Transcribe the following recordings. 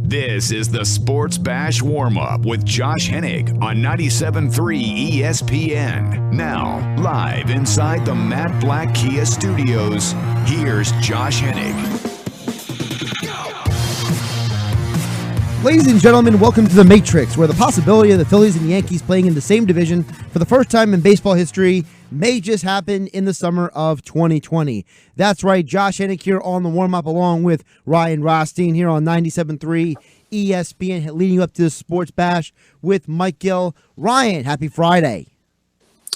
This is the Sports Bash Warm-Up with Josh Hennig on 97.3 ESPN. Now, live inside the Matt Black Kia Studios, here's Josh Hennig. Ladies and gentlemen, welcome to the Matrix, where the possibility of the Phillies and Yankees playing in the same division for the first time in baseball history may just happen in the summer of 2020. That's right, Josh Hennig here on the warm-up along with Ryan Rothstein here on 97.3 ESPN, leading you up to the Sports Bash with Mike Gill. Ryan, happy Friday.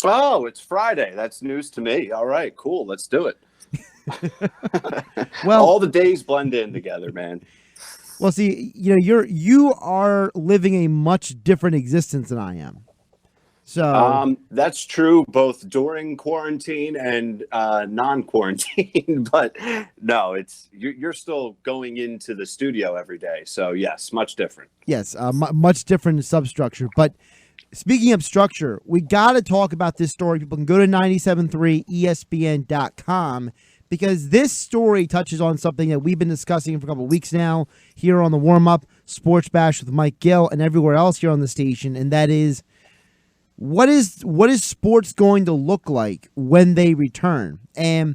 Oh, it's Friday. That's news to me. All right, cool. Let's do it. Well, all the days blend in together, man. Well, see, you are living a much different existence than I am. So that's true both during quarantine and non-quarantine. But no, you're still going into the studio every day. So yes, much different. Yes, much different substructure. But speaking of structure, we got to talk about this story. People can go to 973ESPN.com. Because this story touches on something that we've been discussing for a couple of weeks now here on the warm-up Sports Bash with Mike Gill and everywhere else here on the station, and that is what is sports going to look like when they return? And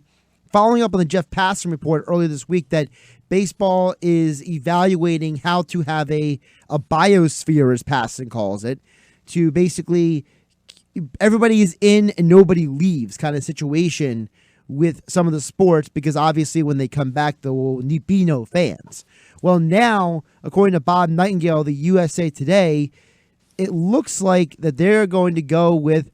following up on the Jeff Passan report earlier this week that baseball is evaluating how to have a biosphere, as Passan calls it, to basically everybody is in and nobody leaves kind of situation with some of the sports, because obviously when they come back, there will be no fans. Well, now, according to Bob Nightingale, the USA Today, it looks like that they're going to go with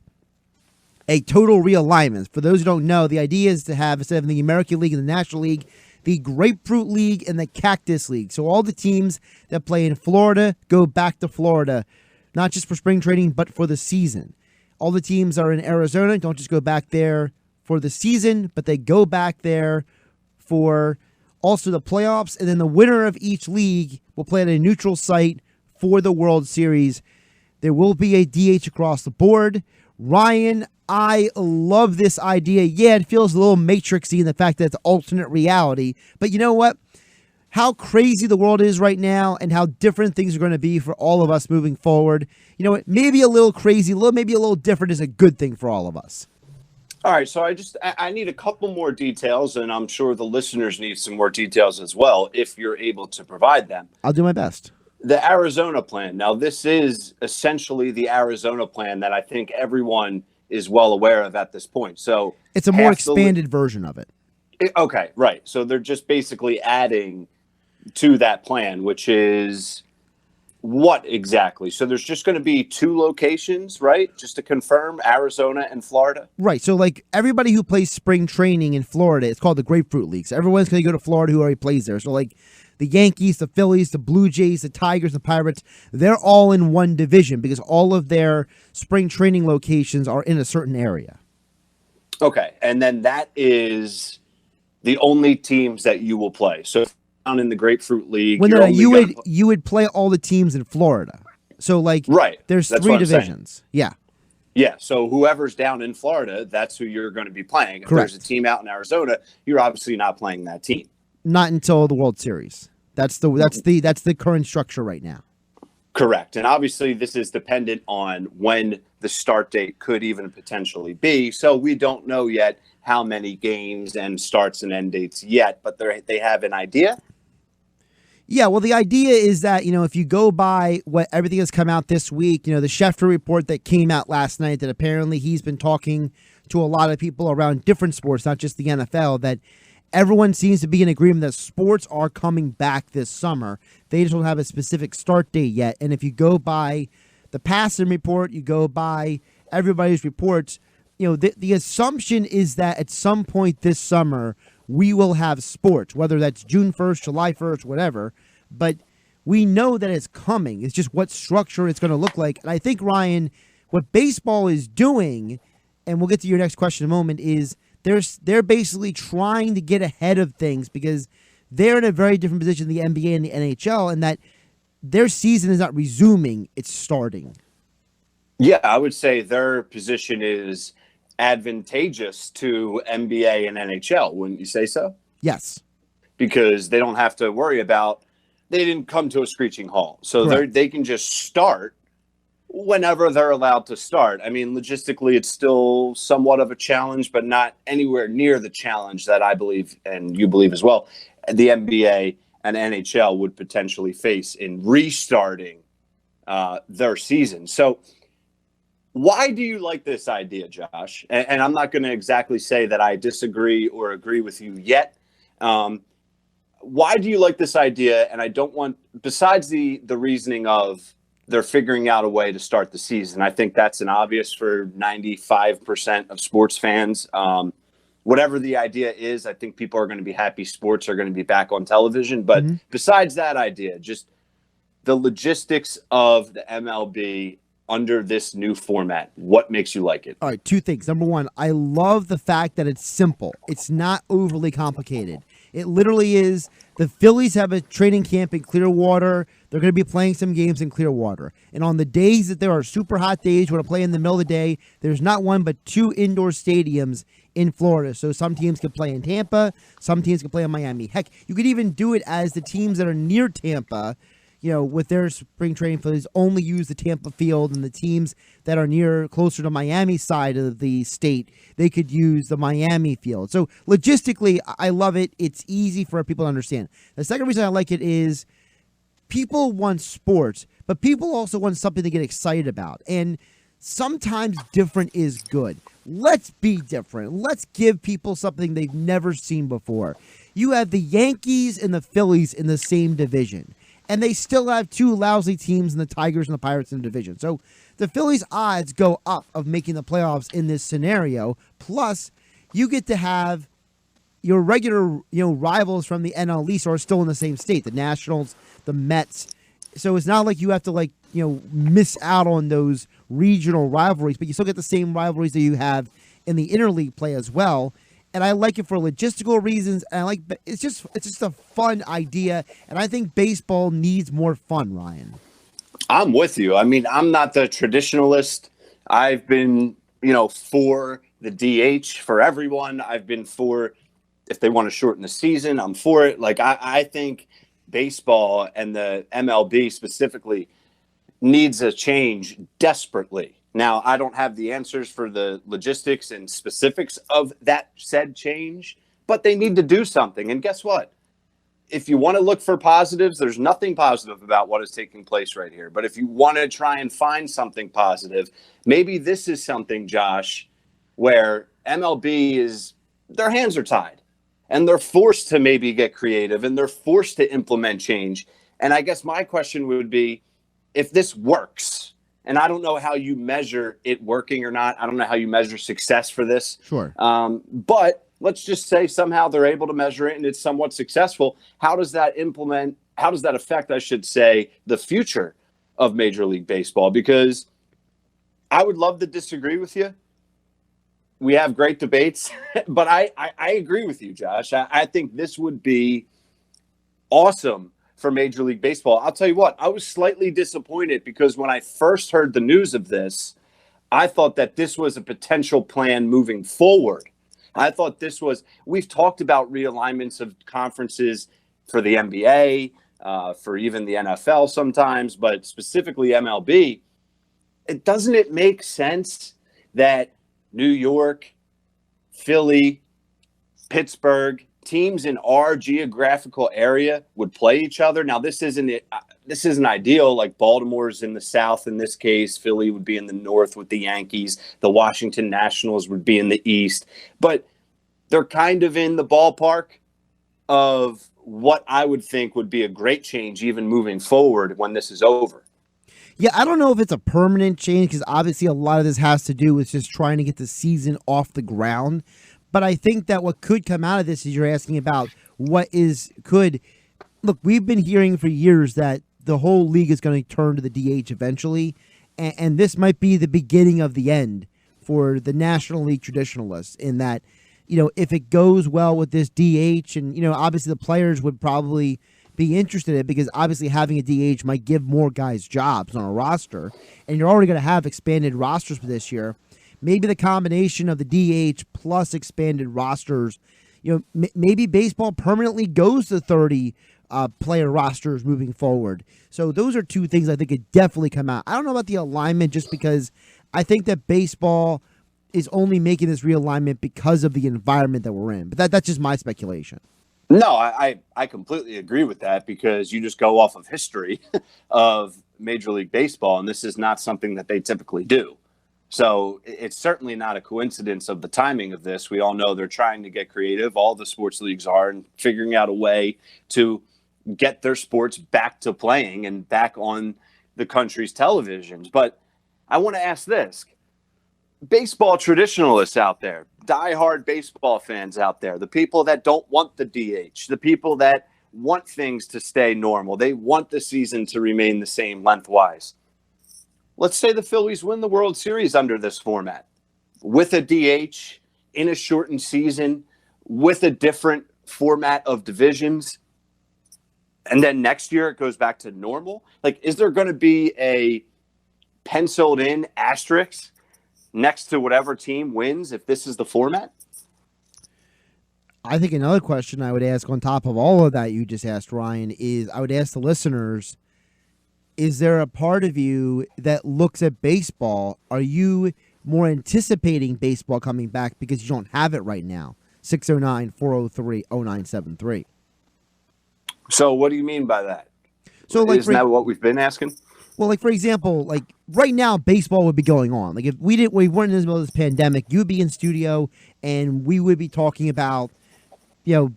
a total realignment. For those who don't know, the idea is to have, instead of the American League and the National League, the Grapefruit League and the Cactus League. So all the teams that play in Florida go back to Florida, not just for spring training, but for the season. All the teams are in Arizona don't just go back there for the season, but they go back there for also the playoffs, and then the winner of each league will play at a neutral site for the World Series. There will be a DH across the board. Ryan, I love this idea. Yeah, it feels a little matrixy in the fact that it's alternate reality, but you know what? How crazy the world is right now and how different things are going to be for all of us moving forward. You know what? Maybe a little crazy, maybe a little different is a good thing for all of us. All right, so I need a couple more details, and I'm sure the listeners need some more details as well, if you're able to provide them. I'll do my best. The Arizona plan. Now, this is essentially the Arizona plan that I think everyone is well aware of at this point. So it's a more expanded version of it. Okay, right. So they're just basically adding to that plan, which is what exactly? So there's just going to be two locations, right? Just to confirm, Arizona and Florida? Right. So like everybody who plays spring training in Florida, it's called the Grapefruit League. So everyone's going to go to Florida who already plays there. So like the Yankees, the Phillies, the Blue Jays, the Tigers, the Pirates, they're all in one division because all of their spring training locations are in a certain area. Okay. And then that is the only teams that you will play. So down in the Grapefruit League, you would play all the teams in Florida. So like, right, there's three divisions. Yeah. So whoever's down in Florida, that's who you're going to be playing. If Correct. There's a team out in Arizona, you're obviously not playing that team. Not until the World Series. That's the current structure right now. Correct. And obviously this is dependent on when the start date could even potentially be. So we don't know yet how many games and starts and end dates yet, but they have an idea. Yeah, well, the idea is that, if you go by what everything has come out this week, the Schefter report that came out last night, that apparently he's been talking to a lot of people around different sports, not just the NFL, that everyone seems to be in agreement that sports are coming back this summer. They just don't have a specific start date yet. And if you go by the Passan report, you go by everybody's reports, the assumption is that at some point this summer, we will have sports, whether that's June 1st, July 1st, whatever. But we know that it's coming. It's just what structure it's going to look like. And I think, Ryan, what baseball is doing, and we'll get to your next question in a moment, is they're basically trying to get ahead of things because they're in a very different position than the NBA and the NHL, and that their season is not resuming, it's starting. Yeah, I would say their position is advantageous to NBA and NHL, wouldn't you say so? Yes. Because they don't have to worry about they didn't come to a screeching halt. So Correct. they can just start whenever they're allowed to start. I mean, logistically, it's still somewhat of a challenge, but not anywhere near the challenge that I believe, and you believe as well, the NBA and NHL would potentially face in restarting their season. So why do you like this idea, Josh? And I'm not going to exactly say that I disagree or agree with you yet. Why do you like this idea? And I don't want, besides the reasoning of they're figuring out a way to start the season. I think that's an obvious for 95% of sports fans. Whatever the idea is, I think people are going to be happy sports are going to be back on television. But besides that idea, just the logistics of the MLB under this new format, what makes you like it? All right, two things. Number one, I love the fact that it's simple. It's not overly complicated. It literally is the Phillies have a training camp in Clearwater. They're going to be playing some games in Clearwater. And on the days that there are super hot days, you want to play in the middle of the day, there's not one but two indoor stadiums in Florida. So some teams can play in Tampa, some teams can play in Miami. Heck, you could even do it as the teams that are near Tampa, with their spring training facilities, only use the Tampa field, and the teams that are closer to Miami side of the state, they could use the Miami field. So logistically, I love it. It's easy for people to understand. The second reason I like it is people want sports, but people also want something to get excited about. And sometimes different is good. Let's be different. Let's give people something they've never seen before. You have the Yankees and the Phillies in the same division, and they still have two lousy teams in the Tigers and the Pirates in the division. So the Phillies' odds go up of making the playoffs in this scenario. Plus, you get to have your regular, rivals from the NL East are still in the same state. The Nationals, the Mets. So it's not like you have to miss out on those regional rivalries, but you still get the same rivalries that you have in the interleague play as well. And I like it for logistical reasons. And it's just a fun idea. And I think baseball needs more fun, Ryan. I'm with you. I mean, I'm not the traditionalist. I've been, for the DH for everyone. I've been for, if they want to shorten the season, I'm for it. I think baseball and the MLB specifically needs a change desperately. Now, I don't have the answers for the logistics and specifics of that said change, but they need to do something. And guess what? If you want to look for positives, there's nothing positive about what is taking place right here. But if you want to try and find something positive, maybe this is something, Josh, where MLB their hands are tied and they're forced to maybe get creative and they're forced to implement change. And I guess my question would be, if this works, and I don't know how you measure it working or not. I don't know how you measure success for this. Sure. But let's just say somehow they're able to measure it and it's somewhat successful. How does that affect, I should say, the future of Major League Baseball? Because I would love to disagree with you. We have great debates, but I agree with you, Josh. I think this would be awesome for Major League Baseball. I'll tell you what, I was slightly disappointed because when I first heard the news of this, I thought that this was a potential plan moving forward. I thought we've talked about realignments of conferences for the NBA, for even the NFL sometimes, but specifically MLB. Doesn't it make sense that New York, Philly, Pittsburgh, teams in our geographical area would play each other? Now, this isn't ideal. Like Baltimore's in the South in this case. Philly would be in the North with the Yankees. The Washington Nationals would be in the East. But they're kind of in the ballpark of what I would think would be a great change even moving forward when this is over. Yeah, I don't know if it's a permanent change because obviously a lot of this has to do with just trying to get the season off the ground. But I think that what could come out of this is you're asking about look, we've been hearing for years that the whole league is going to turn to the DH eventually. And this might be the beginning of the end for the National League traditionalists in that, if it goes well with this DH and, obviously the players would probably be interested in it because obviously having a DH might give more guys jobs on a roster. And you're already going to have expanded rosters for this year. Maybe the combination of the DH plus expanded rosters, maybe baseball permanently goes to 30 player rosters moving forward. So those are two things I think could definitely come out. I don't know about the alignment, just because I think that baseball is only making this realignment because of the environment that we're in. But that's just my speculation. No, I completely agree with that, because you just go off of history of Major League Baseball, and this is not something that they typically do. So it's certainly not a coincidence of the timing of this. We all know they're trying to get creative. All the sports leagues are, and figuring out a way to get their sports back to playing and back on the country's televisions. But I want to ask this. Baseball traditionalists out there, diehard baseball fans out there, the people that don't want the DH, the people that want things to stay normal, they want the season to remain the same lengthwise. Let's say the Phillies win the World Series under this format, with a DH, in a shortened season, with a different format of divisions, and then next year it goes back to normal. Like, is there going to be a penciled in asterisk next to whatever team wins if this is the format? I think another question I would ask on top of all of that you just asked, Ryan, is I would ask the listeners, is there a part of you that looks at baseball? Are you more anticipating baseball coming back because you don't have it right now? 609-403-0973. So what do you mean by that? So, like, isn't that what we've been asking? Well, like, for example, like right now, baseball would be going on. Like, if we weren't in the middle of this pandemic, you would be in studio and we would be talking about,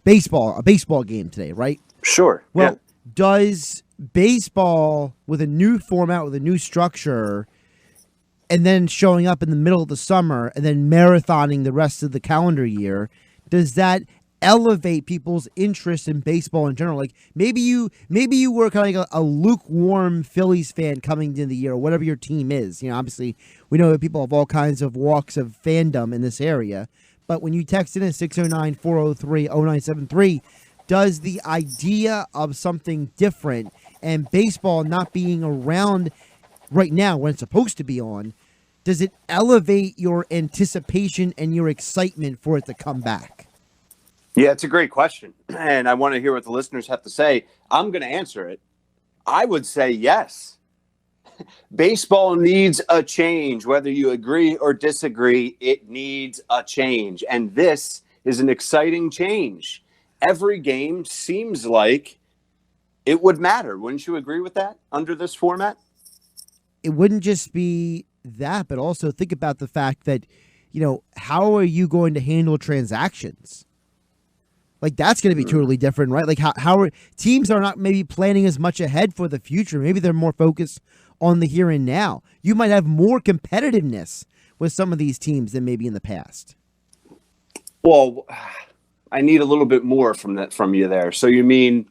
baseball, a baseball game today, right? Sure. Well, does baseball with a new format, with a new structure, and then showing up in the middle of the summer and then marathoning the rest of the calendar year, does that elevate people's interest in baseball in general? Like, maybe you were kind of like a lukewarm Phillies fan coming into the year, or whatever your team is. Obviously we know that people have all kinds of walks of fandom in this area, but when you text in at 609-403-0973, does the idea of something different and baseball not being around right now when it's supposed to be on, does it elevate your anticipation and your excitement for it to come back? Yeah, it's a great question, and I want to hear what the listeners have to say. I'm going to answer it. I would say yes. Baseball needs a change. Whether you agree or disagree, it needs a change, and this is an exciting change. Every game seems like it would matter. Wouldn't you agree with that under this format? It wouldn't just be that, but also think about the fact that, how are you going to handle transactions? Like, that's going to be totally different, right? Like, how are teams are not maybe planning as much ahead for the future. Maybe they're more focused on the here and now. You might have more competitiveness with some of these teams than maybe in the past. Well, I need a little bit more from you there. So you mean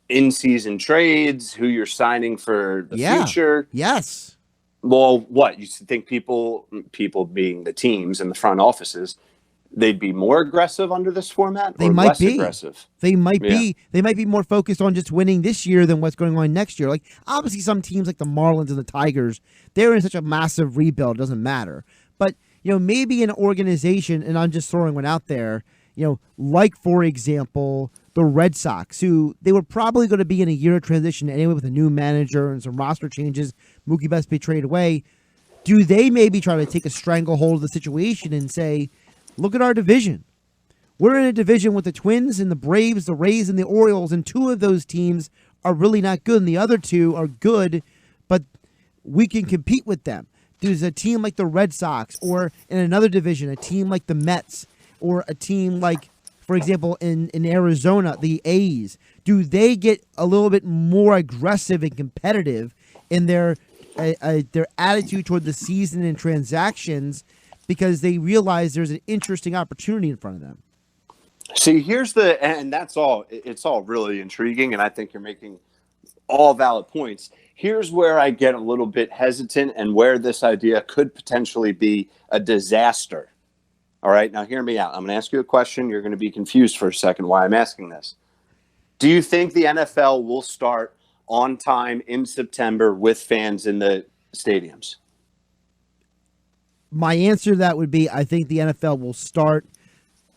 in-season trades, who you're signing for the future? Yes. Well, what? You think people being the teams and the front offices, they'd be more aggressive under this format, they or might less be aggressive? They might be. They might be more focused on just winning this year than what's going on next year. Like, obviously some teams like the Marlins and the Tigers, they're in such a massive rebuild, it doesn't matter. But, maybe an organization, and I'm just throwing one out there, like, for example, the Red Sox, who they were probably going to be in a year of transition anyway with a new manager and some roster changes. Mookie Betts be traded away. Do they maybe try to take a stranglehold of the situation and say, look at our division. We're in a division with the Twins and the Braves, the Rays, and the Orioles, and two of those teams are really not good, and the other two are good, but we can compete with them. There's a team like the Red Sox, or in another division, a team like the Mets, or a team like, for example, in Arizona, the A's. Do they get a little bit more aggressive and competitive in their attitude toward the season and transactions, because they realize there's an interesting opportunity in front of them? See, and that's all. It's all really intriguing, and I think you're making all valid points. Here's where I get a little bit hesitant, and where this idea could potentially be a disaster. All right, now hear me out. I'm going to ask you a question. You're going to be confused for a second why I'm asking this. Do you think the NFL will start on time in September with fans in the stadiums? My answer to that would be, I think the NFL will start,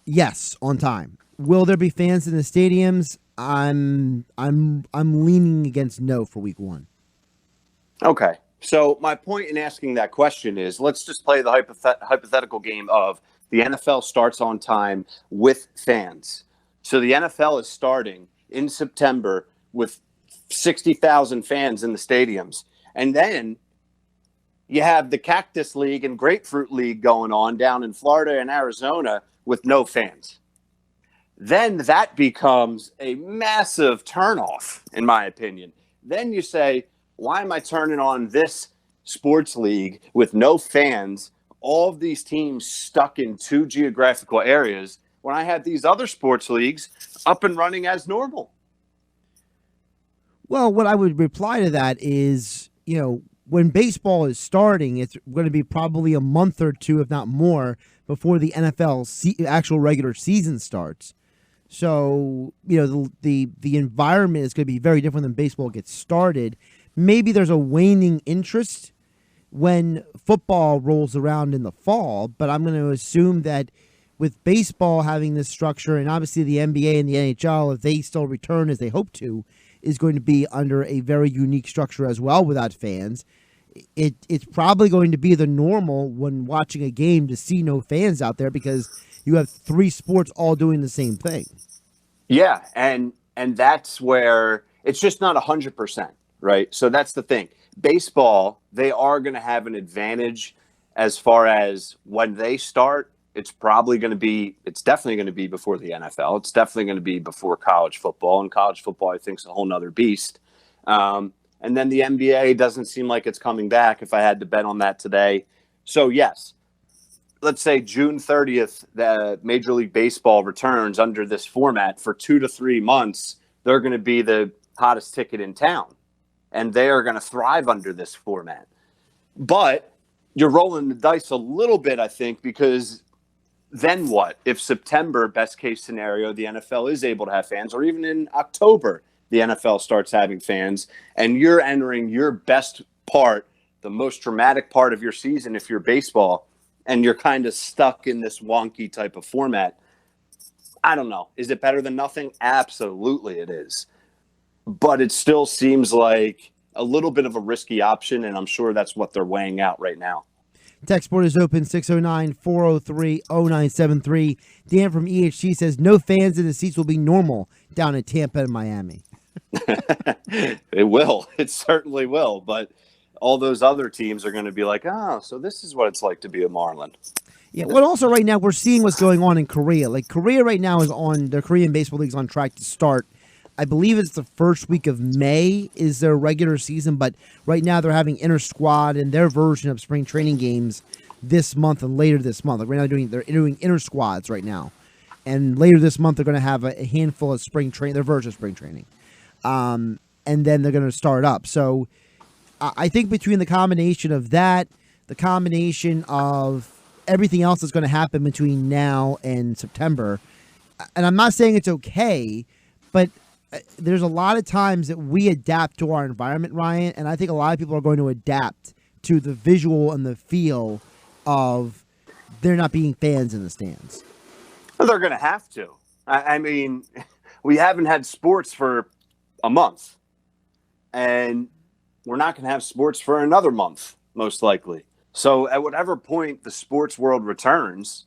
yes, on time. Will there be fans in the stadiums? I'm leaning against no for week 1. Okay. So my point in asking that question is, let's just play the hypothetical game of the NFL starts on time with fans. So the NFL is starting in September with 60,000 fans in the stadiums. And then you have the Cactus League and Grapefruit League going on down in Florida and Arizona with no fans. Then that becomes a massive turnoff, in my opinion. Then you say, why am I turning on this sports league with no fans, all of these teams stuck in 2 geographical areas, when I had these other sports leagues up and running as normal? Well, what I would reply to that is, when baseball is starting, it's going to be probably a month or 2, if not more, before the NFL actual regular season starts. So, the environment is going to be very different than baseball gets started. Maybe there's a waning interest when football rolls around in the fall, but I'm going to assume that with baseball having this structure, and obviously the NBA and the NHL, if they still return as they hope to, is going to be under a very unique structure as well without fans. It's probably going to be the normal when watching a game to see no fans out there, because you have 3 sports all doing the same thing. Yeah, and that's where it's just not 100%, right? So that's the thing. Baseball, they are going to have an advantage as far as when they start. It's definitely going to be before the NFL. It's definitely going to be before college football. And college football, I think, is a whole nother beast. And then the NBA doesn't seem like it's coming back, if I had to bet on that today. So, yes, let's say June 30th, the Major League Baseball returns under this format for 2 to 3 months. They're going to be the hottest ticket in town, and they are going to thrive under this format. But you're rolling the dice a little bit, I think, because then what? If September, best case scenario, the NFL is able to have fans, or even in October, the NFL starts having fans, and you're entering your best part, the most dramatic part of your season if you're baseball, and you're kind of stuck in this wonky type of format. I don't know. Is it better than nothing? Absolutely it is. But it still seems like a little bit of a risky option, and I'm sure that's what they're weighing out right now. Text board is open, 609-403-0973. Dan from EHG says, no fans in the seats will be normal down in Tampa and Miami. It will. It certainly will. But all those other teams are going to be like, so this is what it's like to be a Marlin. Yeah, but also right now we're seeing what's going on in Korea. Like, Korea right now is the Korean Baseball League's on track to start. I believe it's the first week of May is their regular season, but right now they're having inter-squad and their version of spring training games this month and later this month. Like right now they're doing inter-squads right now. And later this month they're going to have a handful of their version of spring training. And then they're going to start up. So I think between the combination of that, the combination of everything else that's going to happen between now and September, and I'm not saying it's okay, but there's a lot of times that we adapt to our environment, Ryan, and I think a lot of people are going to adapt to the visual and the feel of there not being fans in the stands. Well, they're going to have to. I mean, we haven't had sports for a month, and we're not going to have sports for another month, most likely. So at whatever point the sports world returns,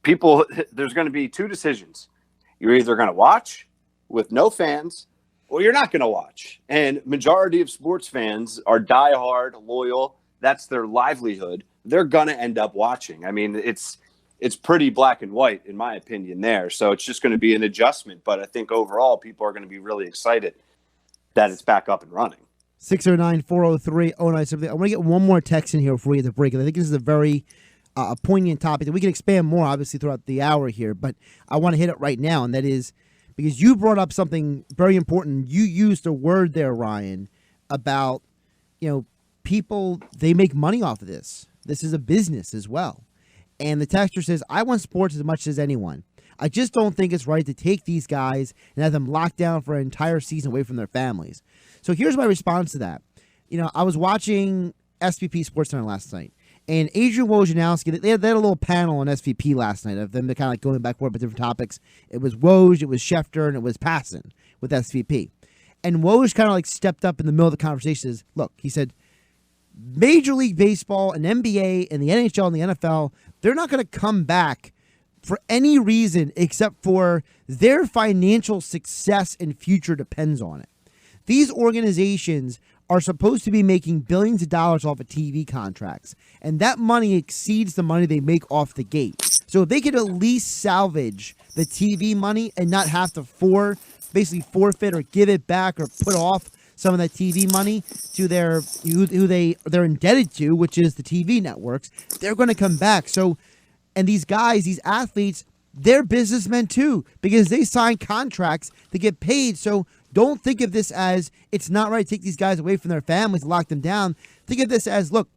there's going to be 2 decisions. You're either going to watch with no fans, or you're not going to watch. And majority of sports fans are diehard, loyal. That's their livelihood. They're going to end up watching. I mean, it's pretty black and white, in my opinion, there. So it's just going to be an adjustment. But I think overall, people are going to be really excited that it's back up and running. 609-403-0973. I want to get one more text in here before we get to break. And I think this is a very poignant topic that we can expand more, obviously, throughout the hour here. But I want to hit it right now, and that is, because you brought up something very important. You used a word there, Ryan, about, people, they make money off of this. This is a business as well. And the texter says, I want sports as much as anyone. I just don't think it's right to take these guys and have them locked down for an entire season away from their families. So here's my response to that. I was watching SVP SportsCenter last night, And Adrian Wojnarowski, they had a little panel on SVP last night of them kind of like going back and forth with different topics. It was Woj, it was Schefter, and it was Passan with SVP. And Woj kind of like stepped up in the middle of the conversation. Says, look, he said, Major League Baseball and NBA and the NHL and the NFL, they're not going to come back for any reason except for their financial success and future depends on it. These organizations are supposed to be making billions of dollars off of TV contracts, and that money exceeds the money they make off the gate. So if they could at least salvage the TV money and not have to basically forfeit or give it back or put off some of that TV money to they're indebted to, which is the TV networks, they're going to come back. So, and these guys, these athletes, they're businessmen too, because they sign contracts to get paid. So don't think of this as it's not right to take these guys away from their families, lock them down. Think of this as, look,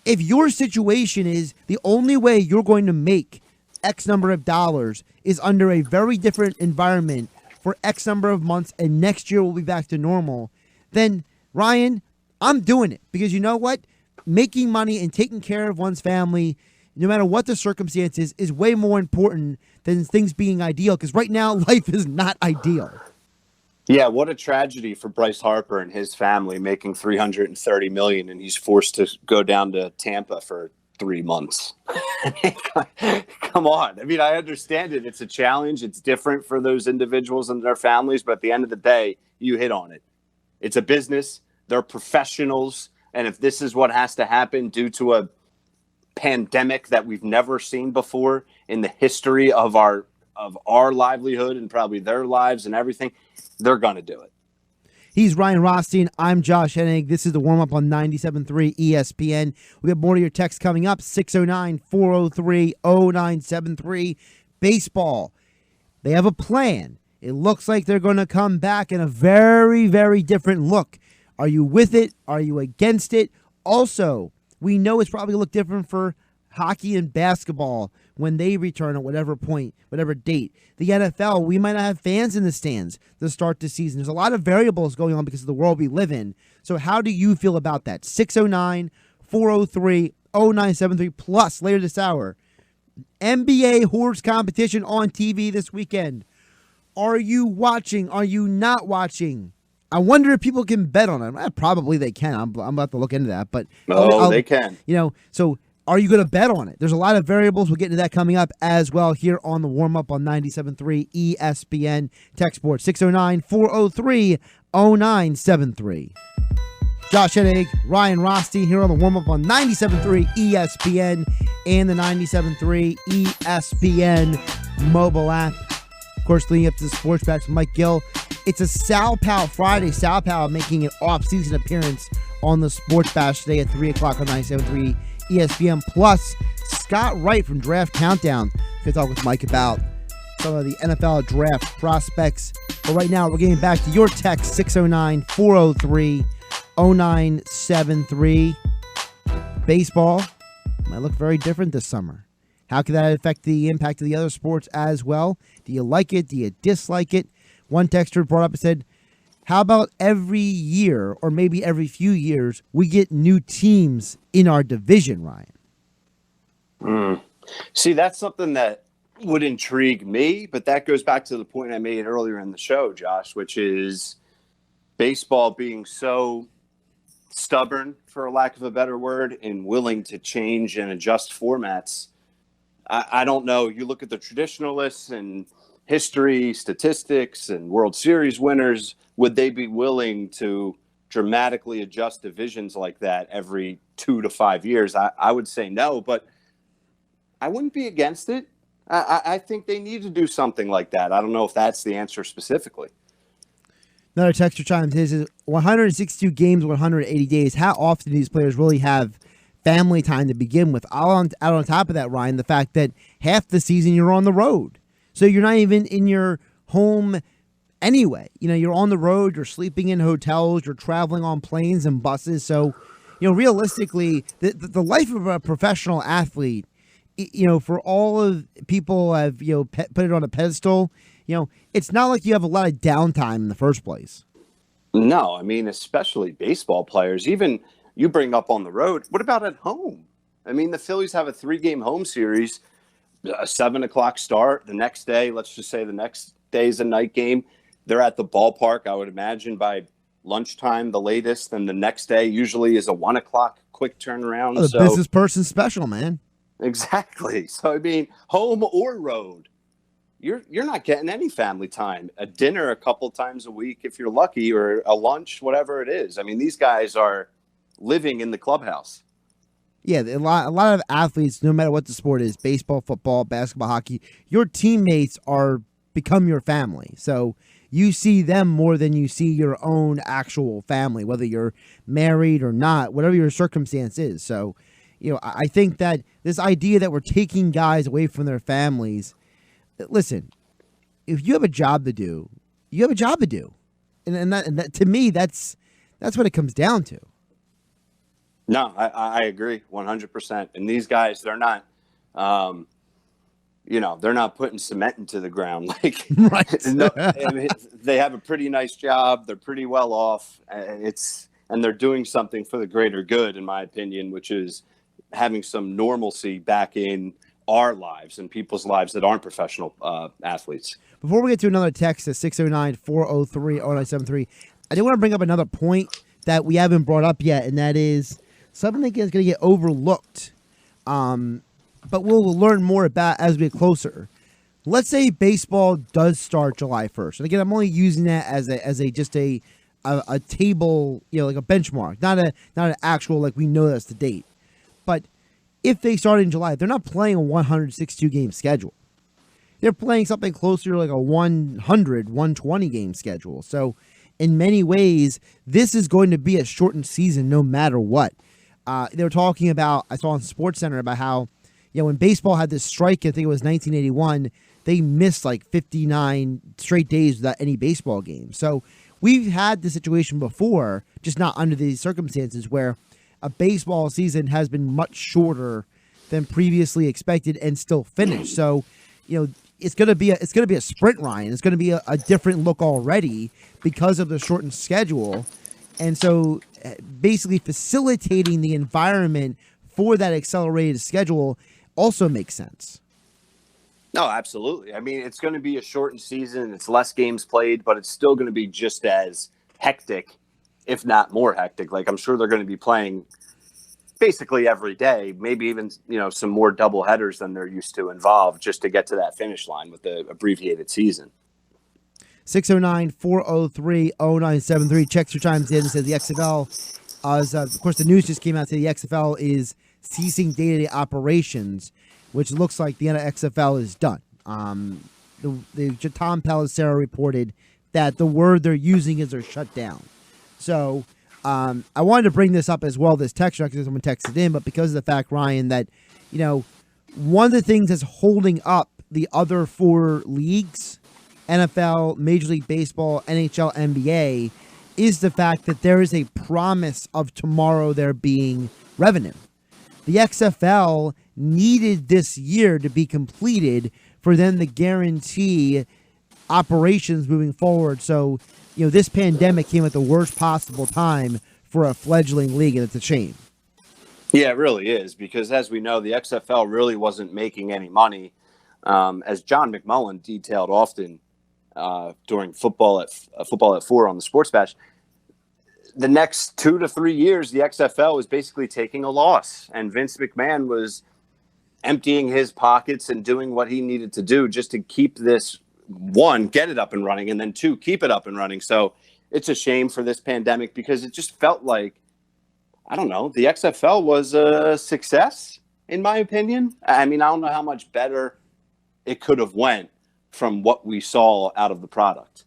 if your situation is the only way you're going to make X number of dollars is under a very different environment for X number of months and next year we'll be back to normal, then Ryan, I'm doing it. Because you know what? Making money and taking care of one's family, no matter what the circumstances, is way more important than things being ideal. Because right now, life is not ideal. Yeah, what a tragedy for Bryce Harper and his family making $330 million, and he's forced to go down to Tampa for 3 months. Come on. I mean, I understand it. It's a challenge. It's different for those individuals and their families, but at the end of the day, you hit on it. It's a business. They're professionals. And if this is what has to happen due to a pandemic that we've never seen before in the history of our livelihood and probably their lives and everything, they're going to do it. He's Ryan Rothstein. I'm Josh Hennig. This is the warm-up on 97.3 ESPN. We have more of your texts coming up. 609-403-0973. Baseball. They have a plan. It looks like they're going to come back in a very, very different look. Are you with it? Are you against it? Also, we know it's probably going to look different for hockey and basketball when they return at whatever point, whatever date. The NFL, we might not have fans in the stands to start the season. There's a lot of variables going on because of the world we live in. So how do you feel about that? 609-403-0973. Plus, later this hour, NBA horse competition on TV this weekend. Are you watching? Are you not watching? I wonder if people can bet on it. Probably they can. I'm about to look into that. But they can. So are you going to bet on it? There's a lot of variables. We'll get into that coming up as well here on the warm-up on 97.3 ESPN Tech Sports. 609-403-0973. Josh Hennig, Ryan Rothstein here on the warm-up on 97.3 ESPN and the 97.3 ESPN mobile app. Of course, leading up to the Sports Bash with Mike Gill. It's a Sal Pal Friday. Sal Pal making an off-season appearance on the Sports Bash today at 3 o'clock on 97.3 ESPN. Plus, Scott Wright from Draft Countdown could talk with Mike about some of the NFL draft prospects. But right now, we're getting back to your text, 609-403-0973. Baseball might look very different this summer. How could that affect the impact of the other sports as well? Do you like it? Do you dislike it? One texter brought up and said, how about every year or maybe every few years we get new teams in our division, Ryan? See, that's something that would intrigue me, but that goes back to the point I made earlier in the show, Josh, which is baseball being so stubborn, for a lack of a better word, and willing to change and adjust formats. I don't know. You look at the traditionalists and history, statistics, and World Series winners. Would they be willing to dramatically adjust divisions like that every 2 to 5 years? I would say no, but I wouldn't be against it. I think they need to do something like that. I don't know if that's the answer specifically. Another texter chimes in, says 162 games, 180 days. How often do these players really have family time to begin with? Out on top of that, Ryan, the fact that half the season you're on the road. So you're not even in your home anyway. You're on the road, you're sleeping in hotels, you're traveling on planes and buses. So, realistically, the life of a professional athlete, for all of people have, put it on a pedestal, it's not like you have a lot of downtime in the first place. No, I mean, especially baseball players. Even you bring up on the road. What about at home? I mean, the Phillies have a 3-game home series, a 7 o'clock start. The next day, let's just say the next day is a night game. They're at the ballpark, I would imagine, by lunchtime, the latest. And the next day usually is a 1 o'clock quick turnaround. Oh, the business person special, man. Exactly. So, I mean, home or road, you're not getting any family time. A dinner a couple times a week if you're lucky, or a lunch, whatever it is. I mean, these guys are living in the clubhouse. Yeah, a lot of athletes, no matter what the sport is, baseball, football, basketball, hockey, your teammates become your family. So you see them more than you see your own actual family, whether you're married or not, whatever your circumstance is. So, I think that this idea that we're taking guys away from their families, listen, if you have a job to do, you have a job to do. And that to me, that's what it comes down to. No, I agree 100%. And these guys, they're not, they're not putting cement into the ground. Like, right. No, they have a pretty nice job. They're pretty well off. And they're doing something for the greater good, in my opinion, which is having some normalcy back in our lives and people's lives that aren't professional athletes. Before we get to another text at 609-403-0973, I do want to bring up another point that we haven't brought up yet, and that is something that's going to get overlooked, but we'll learn more about as we get closer. Let's say baseball does start July 1st. And again, I'm only using that as a table, like a benchmark, not an actual, like, we know that's the date. But if they start in July, they're not playing a 162 game schedule. They're playing something closer to like a 100, 120 game schedule. So in many ways, this is going to be a shortened season no matter what. They were talking about, I saw on SportsCenter about how, when baseball had this strike, I think it was 1981, they missed like 59 straight days without any baseball games. So we've had this situation before, just not under these circumstances, where a baseball season has been much shorter than previously expected and still finished. So, it's going to be a sprint, Ryan. It's going to be a different look already because of the shortened schedule. And so basically facilitating the environment for that accelerated schedule also makes sense. No, absolutely. I mean, it's going to be a shortened season. It's less games played, but it's still going to be just as hectic, if not more hectic. Like, I'm sure they're going to be playing basically every day, maybe even, some more double headers than they're used to involved just to get to that finish line with the abbreviated season. 609-403-0973. Checks your chimes in and says the XFL, of course, the news just came out today. The XFL is ceasing day-to-day operations, which looks like the XFL is done. Tom Pelissero reported that the word they're using is they're shut down. So I wanted to bring this up as well, this text, because someone texted in, but because of the fact, Ryan, that, one of the things that's holding up the other 4 leagues, NFL, Major League Baseball, NHL, NBA, is the fact that there is a promise of tomorrow there being revenue. The XFL needed this year to be completed for them to guarantee operations moving forward. So, this pandemic came at the worst possible time for a fledgling league, and it's a shame. Yeah, it really is, because as we know, the XFL really wasn't making any money. As John McMullen detailed often during Football at 4 on the Sports Bash, the next 2 to 3 years, the XFL was basically taking a loss, and Vince McMahon was emptying his pockets and doing what he needed to do just to keep this, 1, get it up and running, and then 2, keep it up and running. So it's a shame for this pandemic, because it just felt like, I don't know, the XFL was a success, in my opinion. I mean, I don't know how much better it could have went from what we saw out of the product.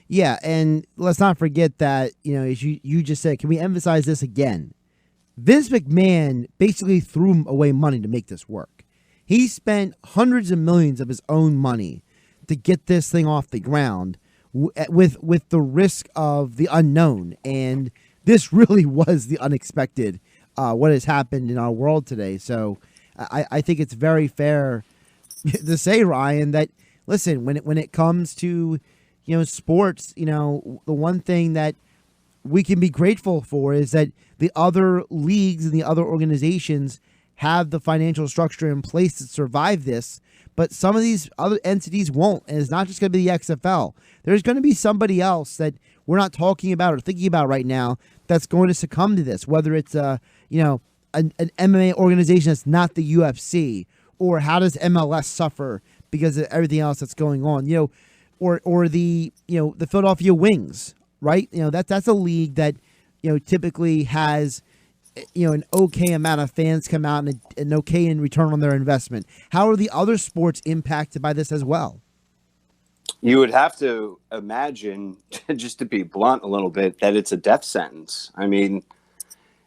Yeah, and let's not forget that, as you just said, can we emphasize this again? Vince McMahon basically threw away money to make this work. He spent hundreds of millions of his own money to get this thing off the ground with the risk of the unknown. And this really was the unexpected, what has happened in our world today. So I think it's very fair to say, Ryan, that, listen, when it comes to, sports, the one thing that we can be grateful for is that the other leagues and the other organizations have the financial structure in place to survive this, but some of these other entities won't. And it's not just going to be the XFL. There's going to be somebody else that we're not talking about or thinking about right now that's going to succumb to this, whether it's an MMA organization that's not the UFC, or how does MLS suffer because of everything else that's going on, or the Philadelphia Wings, right? That's a league that, typically has, an okay amount of fans come out and an okay in return on their investment. How are the other sports impacted by this as well? You would have to imagine, just to be blunt a little bit, that it's a death sentence. I mean,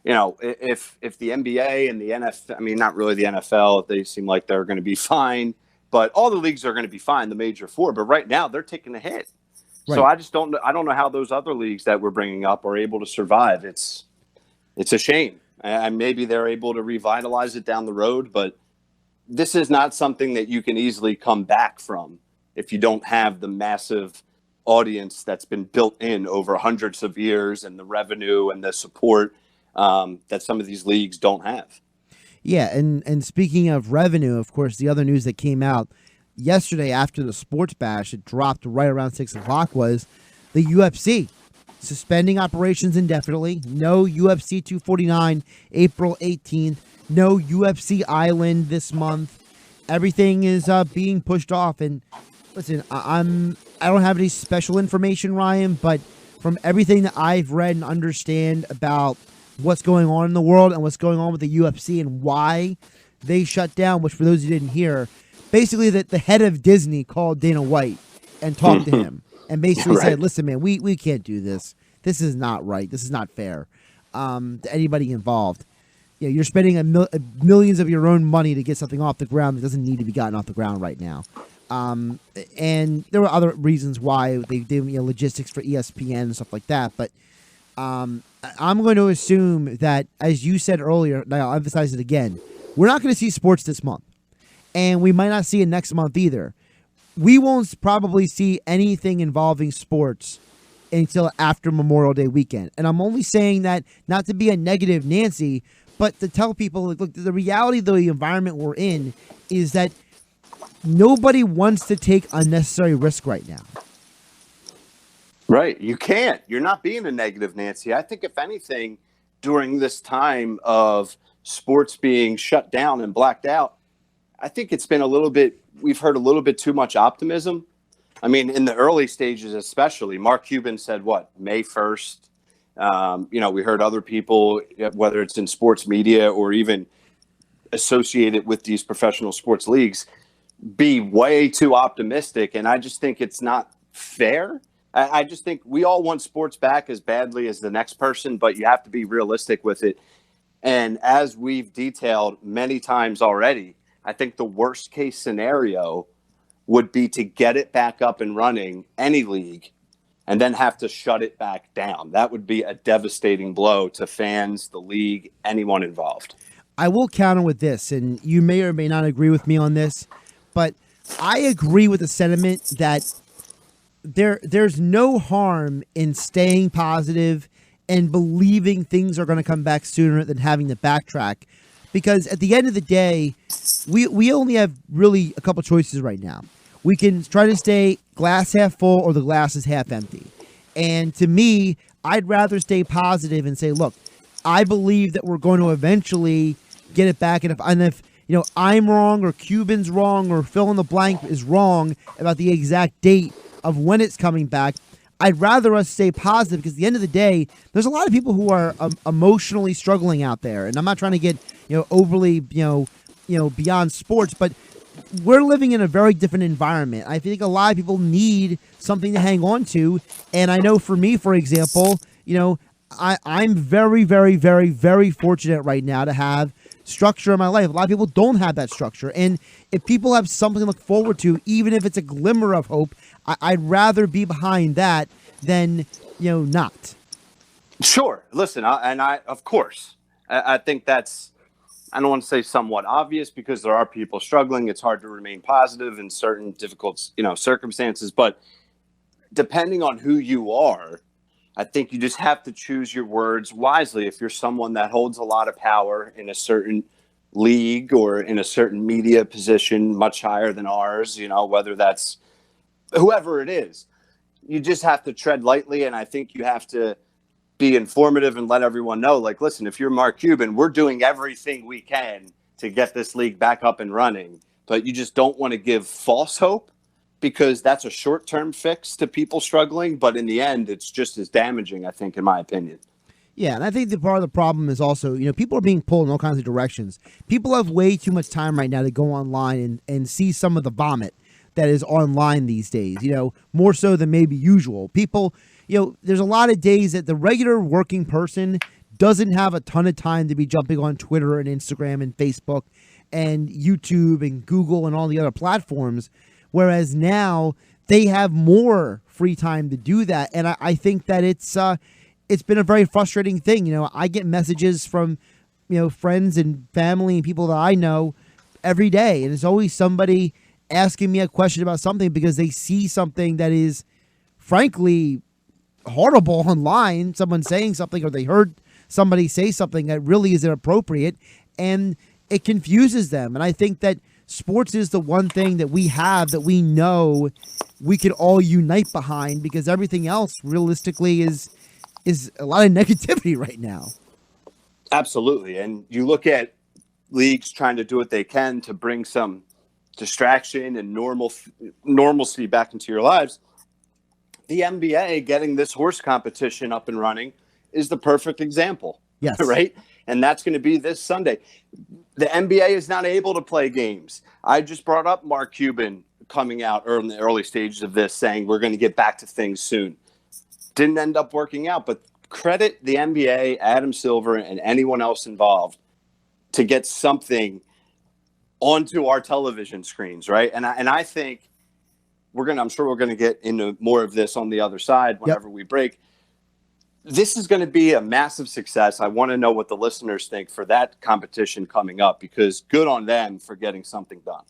if the NBA and the NFL, I mean, not really the NFL, they seem like they're going to be fine, but all the leagues are going to be fine, the major four. But right now, they're taking a hit. Right. So I don't know how those other leagues that we're bringing up are able to survive. It's a shame. And maybe they're able to revitalize it down the road, but this is not something that you can easily come back from if you don't have the massive audience that's been built in over hundreds of years and the revenue and the support that some of these leagues don't have. Yeah, and speaking of revenue, of course, the other news that came out yesterday after the Sports Bash, it dropped right around 6 o'clock, was the UFC suspending operations indefinitely. No UFC 249 April 18th. No UFC Island this month. Everything is being pushed off. And listen, I don't have any special information, Ryan, but from everything that I've read and understand about what's going on in the world and what's going on with the UFC and why they shut down, which for those who didn't hear, basically that the head of Disney called Dana White and talked to him and basically said, listen, man, we can't do this. This is not right. This is not fair to anybody involved. You're spending millions of your own money to get something off the ground that doesn't need to be gotten off the ground right now. And there were other reasons why they did logistics for ESPN and stuff like that. But I'm going to assume that, as you said earlier, and I'll emphasize it again, we're not going to see sports this month. And we might not see it next month either. We won't probably see anything involving sports until after Memorial Day weekend. And I'm only saying that not to be a negative Nancy, but to tell people, look, the reality of the environment we're in is that nobody wants to take unnecessary risk right now. Right. You can't. You're not being a negative Nancy. I think if anything, during this time of sports being shut down and blacked out, I think it's been we've heard a little bit too much optimism. I mean, in the early stages especially, Mark Cuban said, May 1st? We heard other people, whether it's in sports media or even associated with these professional sports leagues, be way too optimistic. And I just think it's not fair. I just think we all want sports back as badly as the next person, but you have to be realistic with it. And as we've detailed many times already, I think the worst case scenario would be to get it back up and running, any league, and then have to shut it back down. That would be a devastating blow to fans, the league, anyone involved. I will counter with this, and you may or may not agree with me on this, but I agree with the sentiment that there's no harm in staying positive and believing things are going to come back sooner than having to backtrack. Because at the end of the day, we only have really a couple choices right now. We can try to stay glass half full or the glass is half empty. And to me, I'd rather stay positive and say, look, I believe that we're going to eventually get it back. And if I'm wrong or Cuban's wrong or fill in the blank is wrong about the exact date of when it's coming back, I'd rather us stay positive, because at the end of the day, there's a lot of people who are emotionally struggling out there. And I'm not trying to get overly beyond sports, but we're living in a very different environment. I think a lot of people need something to hang on to. And I know for me, for example, I'm very, very, very, very fortunate right now to have structure in my life. A lot of people don't have that structure. And if people have something to look forward to, even if it's a glimmer of hope, I'd rather be behind that than, not. Sure. Listen, of course, I think that's, I don't want to say somewhat obvious, because there are people struggling. It's hard to remain positive in certain difficult, circumstances. But depending on who you are, I think you just have to choose your words wisely. If you're someone that holds a lot of power in a certain league or in a certain media position much higher than ours, whether that's whoever it is. You just have to tread lightly, and I think you have to be informative and let everyone know, like, listen, if you're Mark Cuban, we're doing everything we can to get this league back up and running, but you just don't want to give false hope, because that's a short-term fix to people struggling, but in the end, it's just as damaging, I think, in my opinion. Yeah, and I think that part of the problem is also, people are being pulled in all kinds of directions. People have way too much time right now to go online and see some of the vomit that is online these days, more so than maybe usual. People, there's a lot of days that the regular working person doesn't have a ton of time to be jumping on Twitter and Instagram and Facebook and YouTube and Google and all the other platforms, whereas now they have more free time to do that. And I think that it's been a very frustrating thing. I get messages from, friends and family and people that I know every day, and it's always somebody asking me a question about something because they see something that is frankly horrible online, someone saying something, or they heard somebody say something that really is inappropriate, and it confuses them. And I think that sports is the one thing that we have that we know we could all unite behind, because everything else realistically is a lot of negativity right now. Absolutely. And you look at leagues trying to do what they can to bring some distraction and normalcy back into your lives. The NBA getting this horse competition up and running is the perfect example. Yes. Right? And that's going to be this Sunday. The NBA is not able to play games. I just brought up Mark Cuban coming out in the early stages of this saying we're going to get back to things soon. Didn't end up working out, but credit the NBA, Adam Silver, and anyone else involved to get something onto our television screens, right? And I think I'm sure we're going to get into more of this on the other side whenever we break. This is going to be a massive success. I want to know what the listeners think for that competition coming up, because good on them for getting something done.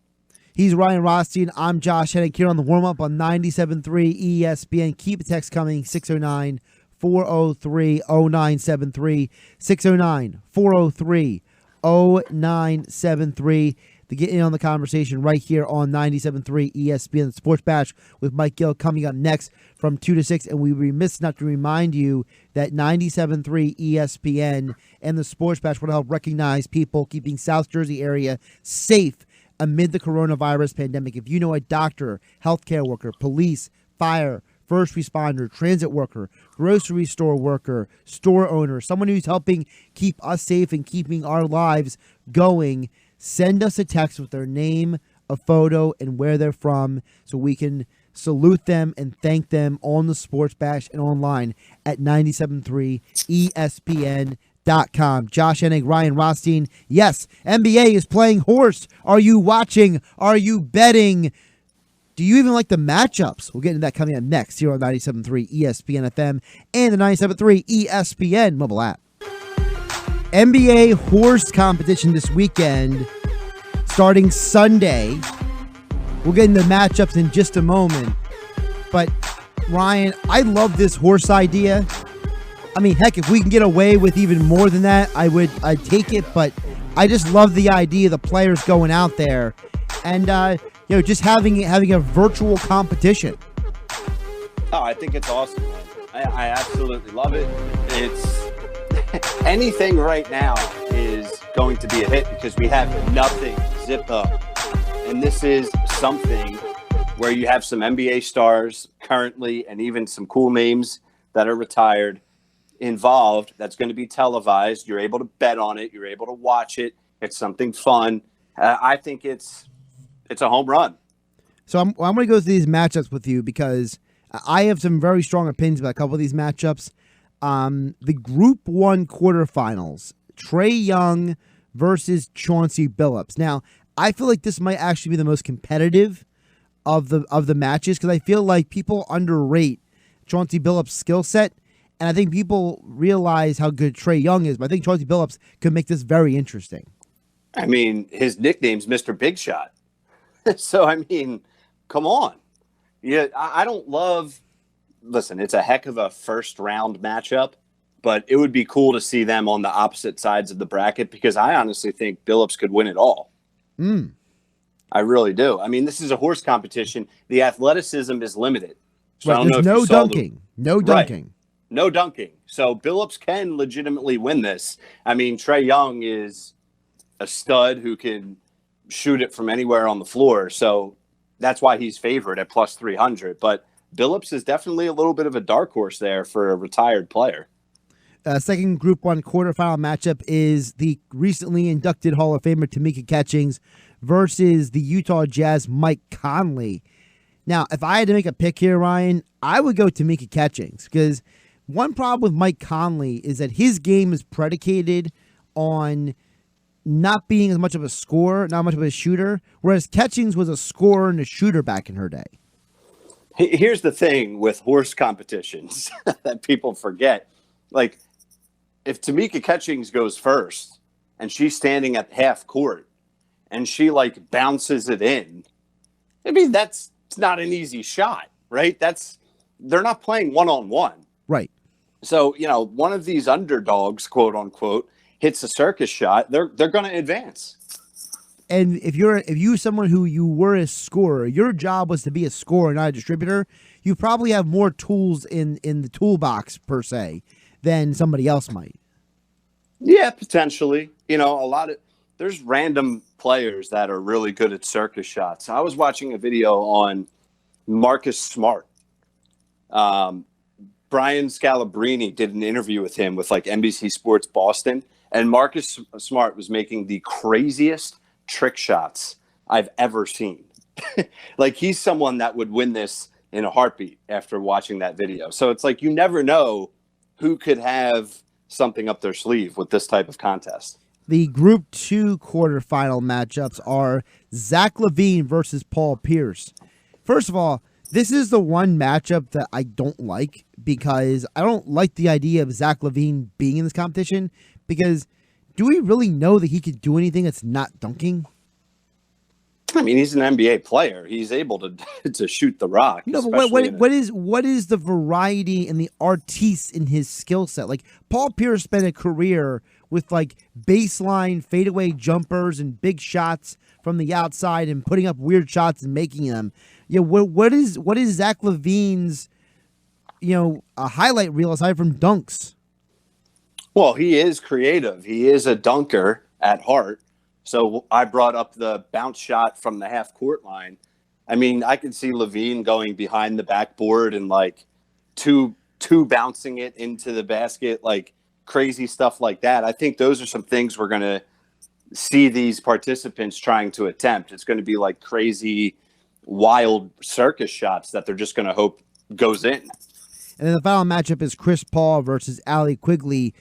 He's Ryan Rothstein. I'm Josh Hennig here on the warm-up on 97.3 ESPN. Keep a text coming, 609-403-0973, 609-403-0973. To get in on the conversation right here on 97.3 ESPN, the Sports Bash with Mike Gill coming up next from 2 to 6. And we remiss not to remind you that 97.3 ESPN and the Sports Bash will help recognize people keeping South Jersey area safe amid the coronavirus pandemic. If you know a doctor, healthcare worker, police, fire, first responder, transit worker, grocery store worker, store owner, someone who's helping keep us safe and keeping our lives going, send us a text with their name, a photo, and where they're from so we can salute them and thank them on the Sports Bash and online at 97.3 ESPN.com. Josh Hennig, Ryan Rothstein. Yes, NBA is playing horse. Are you watching? Are you betting? Do you even like the matchups? We'll get into that coming up next here on 97.3 ESPN FM and the 97.3 ESPN mobile app. NBA horse competition this weekend, starting Sunday. We'll get into matchups in just a moment. But, Ryan, I love this horse idea. I mean, heck, if we can get away with even more than that, I'd take it. But I just love the idea of the players going out there and, just having a virtual competition. Oh, I think it's awesome. I absolutely love it. It's anything right now is going to be a hit because we have nothing zip up. And this is something where you have some NBA stars currently and even some cool names that are retired involved. That's going to be televised. You're able to bet on it. You're able to watch it. It's something fun. I think it's a home run. So I'm going to go through these matchups with you because I have some very strong opinions about a couple of these matchups. The Group 1 quarterfinals, Trae Young versus Chauncey Billups. Now, I feel like this might actually be the most competitive of the matches because I feel like people underrate Chauncey Billups' skill set, and I think people realize how good Trae Young is, but I think Chauncey Billups could make this very interesting. I mean, his nickname's Mr. Big Shot. So, I mean, come on. Yeah, I don't love... Listen, it's a heck of a first-round matchup, but it would be cool to see them on the opposite sides of the bracket because I honestly think Billups could win it all. I really do. I mean, this is a horse competition. The athleticism is limited. So I don't know if there's you saw no dunking. Right. No dunking. So Billups can legitimately win this. I mean, Trae Young is a stud who can shoot it from anywhere on the floor. So that's why he's favored at plus 300. But Billups is definitely a little bit of a dark horse there for a retired player. Second Group 1 quarterfinal matchup is the recently inducted Hall of Famer Tamika Catchings versus the Utah Jazz Mike Conley. Now, if I had to make a pick here, Ryan, I would go Tamika Catchings because one problem with Mike Conley is that his game is predicated on not being as much of a scorer, not much of a shooter, whereas Catchings was a scorer and a shooter back in her day. Here's the thing with horse competitions that people forget. Like, if Tamika Catchings goes first and she's standing at half court and she like bounces it in, I mean, it's not an easy shot, right? They're not playing one-on-one. Right. So, one of these underdogs, quote unquote, hits a circus shot, they're going to advance. And if you someone who you were a scorer, your job was to be a scorer, not a distributor, you probably have more tools in the toolbox per se than somebody else might. Yeah, potentially. There's random players that are really good at circus shots. I was watching a video on Marcus Smart. Brian Scalabrine did an interview with him with like NBC Sports Boston, and Marcus Smart was making the craziest trick shots I've ever seen. Like, he's someone that would win this in a heartbeat after watching that video. So it's like you never know who could have something up their sleeve with this type of contest. The Group 2 quarterfinal matchups are Zach LaVine versus Paul Pierce. First of all, this is the one matchup that I don't like because I don't like the idea of Zach LaVine being in this competition because do we really know that he could do anything that's not dunking? I mean, he's an NBA player. He's able to shoot the rock. No, but what is the variety and the artiste in his skill set? Like, Paul Pierce spent a career with like baseline fadeaway jumpers and big shots from the outside and putting up weird shots and making them. What is Zach LaVine's a highlight reel aside from dunks? Well, he is creative. He is a dunker at heart. So I brought up the bounce shot from the half court line. I mean, I could see LaVine going behind the backboard and like two bouncing it into the basket, like crazy stuff like that. I think those are some things we're going to see these participants trying to attempt. It's going to be like crazy, wild circus shots that they're just going to hope goes in. And then the final matchup is Chris Paul versus Allie Quigley.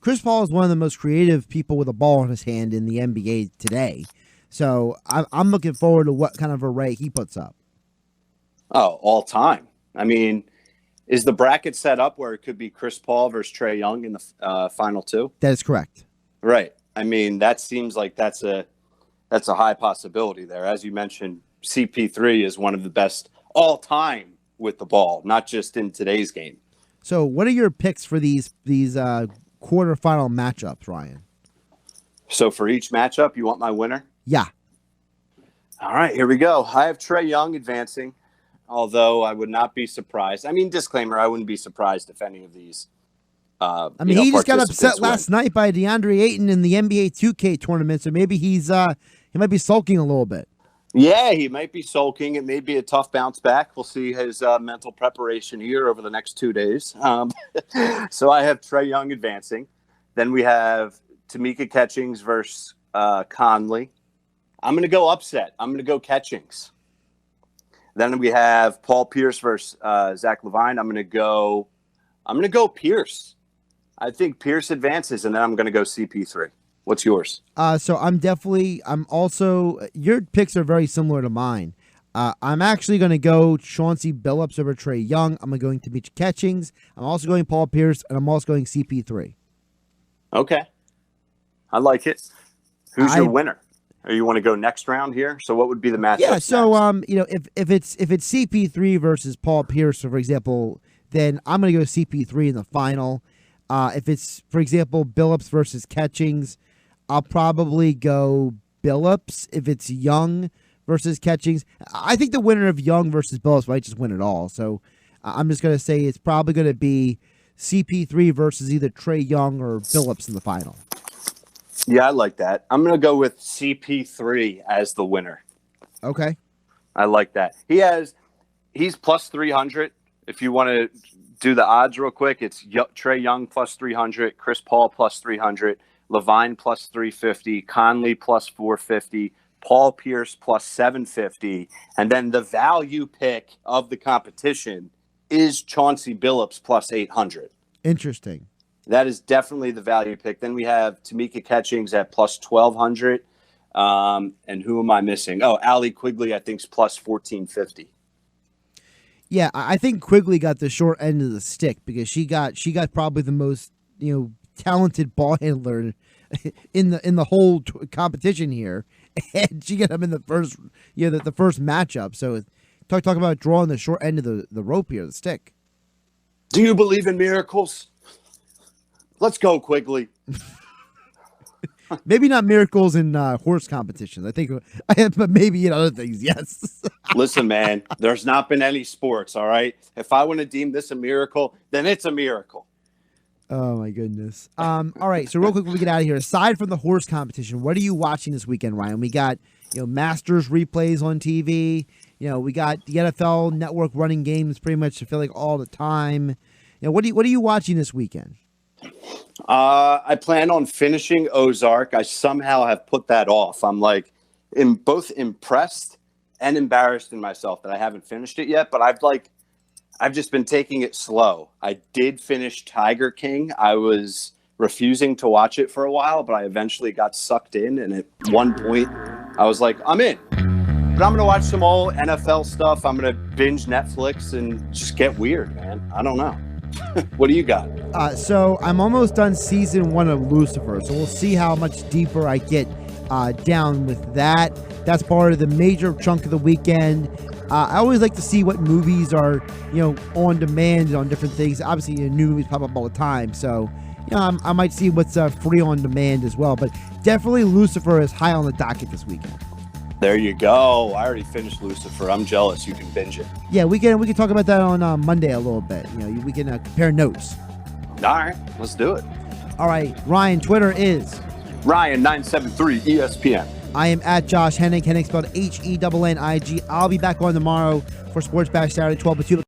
Chris Paul is one of the most creative people with a ball in his hand in the NBA today. So I'm looking forward to what kind of array he puts up. Oh, all time. I mean, is the bracket set up where it could be Chris Paul versus Trae Young in the final two? That is correct. Right. I mean, that seems like that's a high possibility there. As you mentioned, CP3 is one of the best all time with the ball, not just in today's game. So what are your picks for these quarterfinal matchups, Ryan? So for each matchup, you want my winner? Yeah. All right, here we go. I have Trae Young advancing, although I would not be surprised. I mean, disclaimer, I wouldn't be surprised if any of these he just got upset last night by DeAndre Ayton in the NBA 2K tournament, so maybe he might be sulking a little bit. Yeah, he might be sulking. It may be a tough bounce back. We'll see his mental preparation here over the next 2 days. So I have Trae Young advancing. Then we have Tamika Catchings versus Conley. I'm going to go upset. I'm going to go Catchings. Then we have Paul Pierce versus Zach LaVine. I'm going to go Pierce. I think Pierce advances, and then I'm going to go CP3. What's yours? So I'm also, your picks are very similar to mine. I'm actually going to go Chauncey Billups over Trae Young. I'm going to Tamika Catchings. I'm also going Paul Pierce, and I'm also going CP3. Okay. I like it. Who's your winner? Or you want to go next round here? So what would be the matchup? Yeah, so next? If it's CP3 versus Paul Pierce, for example, then I'm going to go CP3 in the final. If it's, for example, Billups versus Catchings, I'll probably go Billups. If it's Young versus Catchings, I think the winner of Young versus Billups might just win it all. So I'm just going to say it's probably going to be CP3 versus either Trey Young or Billups in the final. Yeah, I like that. I'm going to go with CP3 as the winner. Okay. I like that. He's plus 300. If you want to do the odds real quick, it's Trey Young plus 300, Chris Paul plus 300, Levine plus 350, Conley plus 450, Paul Pierce plus 750, and then the value pick of the competition is Chauncey Billups plus 800. Interesting. That is definitely the value pick. Then we have Tamika Catchings at plus 1,200. And who am I missing? Oh, Allie Quigley, I think, is plus 1,450. Yeah, I think Quigley got the short end of the stick because she got probably the most talented ball handler in the whole competition here, and she got him in the first the first matchup. So talk about drawing the short end of the rope here, the stick. Do you believe in miracles? Let's go, Quigley. Maybe not miracles in horse competitions. I think, but maybe in other things, yes. Listen, man, there's not been any sports, all right? If I want to deem this a miracle, then it's a miracle. Oh, my goodness. All right, so real quick before we get out of here, aside from the horse competition, what are you watching this weekend, Ryan? We got Masters replays on TV. We got the NFL Network running games pretty much, I feel like, all the time. What are you watching this weekend? I plan on finishing Ozark. I somehow have put that off. I'm both impressed and embarrassed in myself that I haven't finished it yet, but I've just been taking it slow. I did finish Tiger King. I was refusing to watch it for a while, but I eventually got sucked in, and at one point I was like, I'm in. But I'm going to watch some old NFL stuff. I'm going to binge Netflix and just get weird, man. I don't know. What do you got? So I'm almost done season 1 of Lucifer, so we'll see how much deeper I get down with that. That's part of the major chunk of the weekend. I always like to see what movies are, on demand and on different things. Obviously, new movies pop up all the time, so I might see what's free on demand as well. But definitely Lucifer is high on the docket this weekend. There you go. I already finished Lucifer. I'm jealous. You can binge it. Yeah, we can talk about that on Monday a little bit. We can compare notes. All right, let's do it. All right, Ryan, Twitter is Ryan973 ESPN. I am at Josh Hennig. Hennig spelled Hennig. I'll be back on tomorrow for Sports Bash Saturday 12 to 2.